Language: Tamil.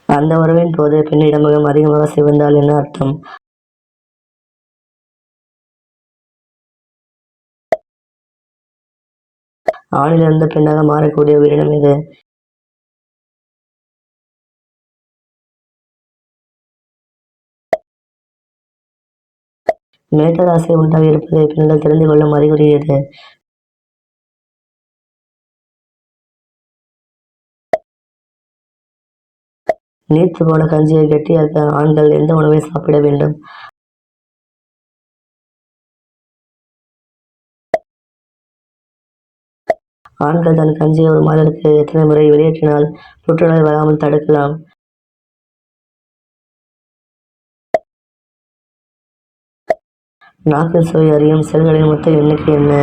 அந்த உறவின் போது பெண் இடமுகம் அதிகமாக சிவந்தால் என்ன அர்த்தம்? ஆணிலிருந்து பெண்ணாக மாறக்கூடிய உயிரினம் எது? மேட்டர் ஆசை உண்டாக இருப்பதை பெண்கள் தெரிந்து கொள்ளும் அறிகுறி எது? நீர்த்து போன கஞ்சியை கெட்டியாக்க ஆண்கள் எந்த உணவை சாப்பிட வேண்டும்? ஆண்கள் தன் கஞ்சியை ஒரு மாதத்திற்கு எத்தனை முறை வெளியேற்றினால் புற்றுநோய் வராமல் தடுக்கலாம்? நாக்கில் சுவை அறியும் செல்களின் மொத்த எண்ணிக்கை என்ன?